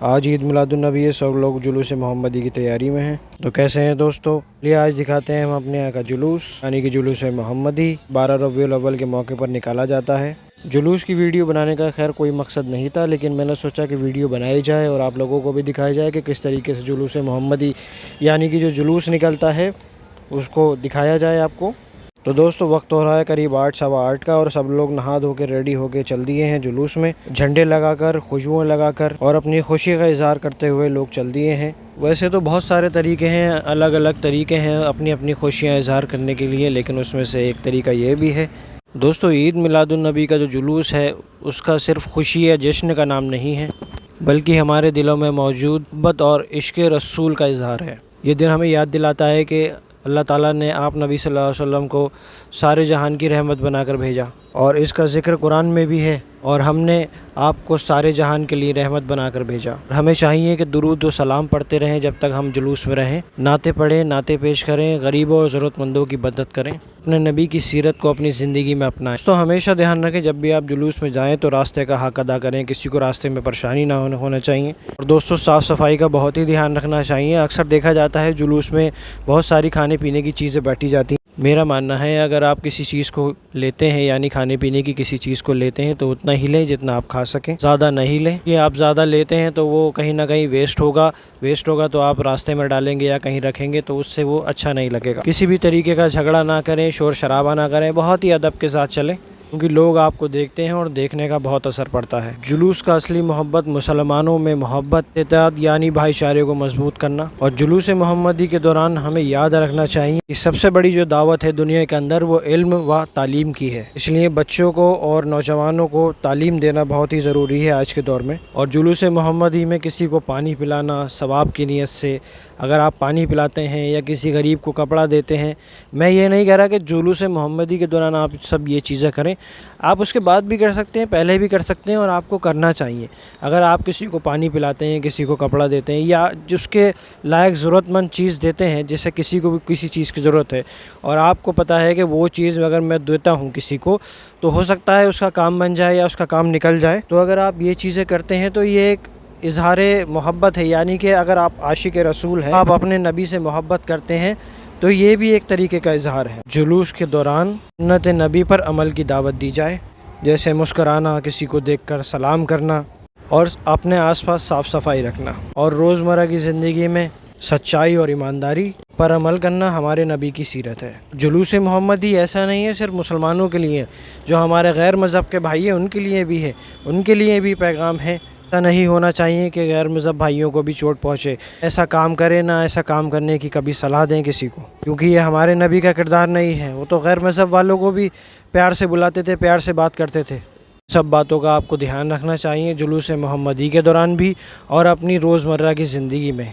آج عید میلاد النبی ہے، سب لوگ جلوس محمدی کی تیاری میں ہیں۔ تو کیسے ہیں دوستو؟ یہ آج دکھاتے ہیں ہم اپنے یہاں کا جلوس، یعنی کہ جلوس محمدی 12 ربیع الاول کے موقع پر نکالا جاتا ہے۔ جلوس کی ویڈیو بنانے کا خیر کوئی مقصد نہیں تھا، لیکن میں نے سوچا کہ ویڈیو بنائی جائے اور آپ لوگوں کو بھی دکھایا جائے کہ کس طریقے سے جلوس محمدی یعنی کہ جو جلوس نکلتا ہے اس کو دکھایا جائے آپ کو۔ تو دوستو وقت ہو رہا ہے قریب 8 سوا 8 کا، اور سب لوگ نہا دھو کے ریڈی ہو کے چل دیے ہیں جلوس میں، جھنڈے لگا کر، خوشبوئیں لگا کر اور اپنی خوشی کا اظہار کرتے ہوئے لوگ چل دیے ہیں۔ ویسے تو بہت سارے طریقے ہیں، الگ الگ طریقے ہیں اپنی اپنی خوشیاں اظہار کرنے کے لیے، لیکن اس میں سے ایک طریقہ یہ بھی ہے دوستو، عید میلاد النبی کا جو جلوس ہے اس کا صرف خوشی یا جشن کا نام نہیں ہے، بلکہ ہمارے دلوں میں موجود محبت اور عشق رسول کا اظہار ہے۔ یہ دن ہمیں یاد دلاتا ہے کہ اللہ تعالیٰ نے آپ نبی صلی اللہ علیہ وسلم کو سارے جہان کی رحمت بنا کر بھیجا، اور اس کا ذکر قرآن میں بھی ہے، اور ہم نے آپ کو سارے جہان کے لیے رحمت بنا کر بھیجا۔ ہمیں چاہیے کہ درود و سلام پڑھتے رہیں جب تک ہم جلوس میں رہیں، نعتیں پڑھیں، نعتیں پیش کریں، غریبوں اور ضرورت مندوں کی مدد کریں، اپنے نبی کی سیرت کو اپنی زندگی میں اپنائیں۔ تو ہمیشہ دھیان رکھیں جب بھی آپ جلوس میں جائیں تو راستے کا حق ادا کریں، کسی کو راستے میں پریشانی نہ ہونا چاہیے، اور دوستو صاف صفائی کا بہت ہی دھیان رکھنا چاہیے۔ اکثر دیکھا جاتا ہے جلوس میں بہت ساری کھانے پینے کی چیزیں بیٹھی جاتی ہیں۔ میرا ماننا ہے اگر آپ کسی چیز کو لیتے ہیں، یعنی کھانے پینے کی کسی چیز کو لیتے ہیں، تو اتنا ہی لیں جتنا آپ کھا سکیں، زیادہ نہیں لیں۔ یہ آپ زیادہ لیتے ہیں تو وہ کہیں نہ کہیں ویسٹ ہوگا تو آپ راستے میں ڈالیں گے یا کہیں رکھیں گے تو اس سے وہ اچھا نہیں لگے گا۔ کسی بھی طریقے کا جھگڑا نہ کریں، شور شرابہ نہ کریں، بہت ہی ادب کے ساتھ چلیں، کیونکہ لوگ آپ کو دیکھتے ہیں اور دیکھنے کا بہت اثر پڑتا ہے۔ جلوس کا اصلی محبت مسلمانوں میں محبت، اتحاد یعنی بھائی چارے کو مضبوط کرنا، اور جلوس محمدی کے دوران ہمیں یاد رکھنا چاہیے کہ سب سے بڑی جو دعوت ہے دنیا کے اندر وہ علم و تعلیم کی ہے، اس لیے بچوں کو اور نوجوانوں کو تعلیم دینا بہت ہی ضروری ہے آج کے دور میں۔ اور جلوس محمدی میں کسی کو پانی پلانا ثواب کی نیت سے، اگر آپ پانی پلاتے ہیں یا کسی غریب کو کپڑا دیتے ہیں، میں یہ نہیں کہہ رہا کہ جلوس محمدی کے دوران آپ سب یہ چیزیں کریں، آپ اس کے بعد بھی کر سکتے ہیں، پہلے بھی کر سکتے ہیں، اور آپ کو کرنا چاہیے۔ اگر آپ کسی کو پانی پلاتے ہیں، کسی کو کپڑا دیتے ہیں، یا جس کے لائق ضرورت مند چیز دیتے ہیں، جیسے کسی کو بھی کسی چیز کی ضرورت ہے اور آپ کو پتہ ہے کہ وہ چیز اگر میں دیتا ہوں کسی کو تو ہو سکتا ہے اس کا کام بن جائے یا اس کا کام نکل جائے، تو اگر آپ یہ چیزیں کرتے ہیں تو یہ ایک اظہار محبت ہے، یعنی کہ اگر آپ عاشق رسول ہیں، آپ اپنے نبی سے محبت کرتے ہیں، تو یہ بھی ایک طریقے کا اظہار ہے۔ جلوس کے دوران سنت نبی پر عمل کی دعوت دی جائے، جیسے مسکرانا، کسی کو دیکھ کر سلام کرنا، اور اپنے آس پاس صاف صفائی رکھنا، اور روزمرہ کی زندگی میں سچائی اور ایمانداری پر عمل کرنا ہمارے نبی کی سیرت ہے۔ جلوس محمدی ایسا نہیں ہے صرف مسلمانوں کے لیے، جو ہمارے غیر مذہب کے بھائی ہیں ان کے لیے بھی ہے، ان کے لیے بھی پیغام ہے۔ ایسا نہیں ہونا چاہیے کہ غیر مذہب بھائیوں کو بھی چوٹ پہنچے، ایسا کام کرے نہ ایسا کام کرنے کی کبھی صلاح دیں کسی کو، کیونکہ یہ ہمارے نبی کا کردار نہیں ہے۔ وہ تو غیر مذہب والوں کو بھی پیار سے بلاتے تھے، پیار سے بات کرتے تھے۔ سب باتوں کا آپ کو دھیان رکھنا چاہیے جلوس محمدی کے دوران بھی، اور اپنی روزمرہ کی زندگی میں۔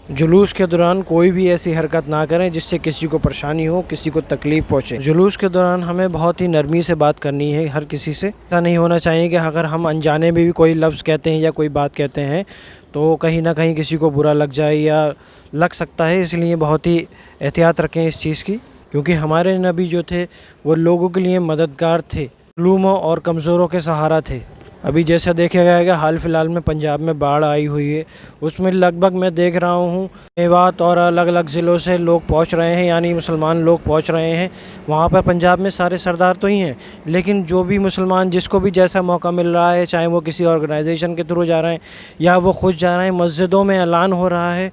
جلوس کے دوران کوئی بھی ایسی حرکت نہ کریں جس سے کسی کو پریشانی ہو، کسی کو تکلیف پہنچے۔ جلوس کے دوران ہمیں بہت ہی نرمی سے بات کرنی ہے ہر کسی سے، ایسا نہیں ہونا چاہیے کہ اگر ہم انجانے میں بھی کوئی لفظ کہتے ہیں یا کوئی بات کہتے ہیں تو کہیں نہ کہیں کسی کو برا لگ جائے یا لگ سکتا ہے، اس لیے بہت ہی احتیاط رکھیں اس چیز کی، کیونکہ ہمارے نبی جو تھے وہ لوگوں کے لیے مددگار تھے، مظلوموں اور کمزوروں کے سہارا تھے۔ ابھی جیسا دیکھا گیا ہے کہ حال فی الحال میں پنجاب میں باڑھ آئی ہوئی ہے، اس میں لگ بھگ میں دیکھ رہا ہوں میوات اور الگ الگ ضلعوں سے لوگ پہنچ رہے ہیں، یعنی مسلمان لوگ پہنچ رہے ہیں وہاں پر۔ پنجاب میں سارے سردار تو ہی ہیں، لیکن جو بھی مسلمان جس کو بھی جیسا موقع مل رہا ہے، چاہے وہ کسی آرگنائزیشن کے تھرو جا رہے ہیں یا وہ خود جا رہے ہیں، مسجدوں میں اعلان ہو رہا ہے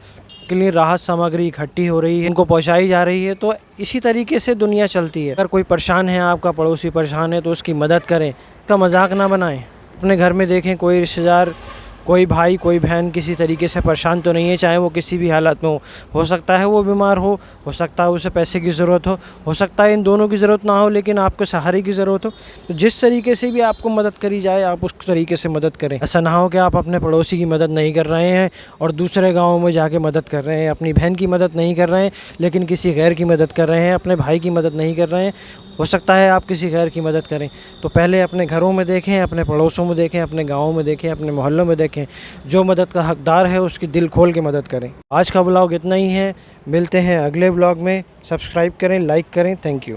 کے لیے راحت سامگری اکٹھی ہو رہی ہے، ان کو پہنچائی جا رہی ہے۔ تو اسی طریقے سے دنیا چلتی ہے۔ اگر کوئی پریشان ہے، آپ کا پڑوسی پریشان ہے، تو اس کی مدد کریں، اس کا مذاق نہ بنائیں۔ اپنے گھر میں دیکھیں کوئی رشتہ دار، کوئی بھائی، کوئی بہن کسی طریقے سے پریشان تو نہیں ہے، چاہے وہ کسی بھی حالت میں ہو سکتا ہے وہ بیمار ہو سکتا ہے اسے پیسے کی ضرورت ہو سکتا ہے ان دونوں کی ضرورت نہ ہو لیکن آپ کو سہارے کی ضرورت ہو، تو جس طریقے سے بھی آپ کو مدد کری جائے آپ اس طریقے سے مدد کریں۔ ایسا نہ ہو کہ آپ اپنے پڑوسی کی مدد نہیں کر رہے ہیں اور دوسرے گاؤں میں جا کے مدد کر رہے ہیں، اپنی بہن کی مدد نہیں کر رہے ہیں لیکن کسی غیر کی مدد کر رہے ہیں، اپنے بھائی کی مدد نہیں کر رہے ہیں، ہو سکتا ہے آپ کسی غیر کی مدد کریں۔ تو پہلے اپنے گھروں میں دیکھیں، اپنے پڑوسوں میں دیکھیں، اپنے گاؤں میں دیکھیں، اپنے محلوں میں دیکھیں، جو مدد کا حقدار ہے اس کی دل کھول کے مدد کریں۔ آج کا بلاگ اتنا ہی ہے، ملتے ہیں اگلے بلاگ میں، سبسکرائب کریں، لائک کریں، تھینک یو۔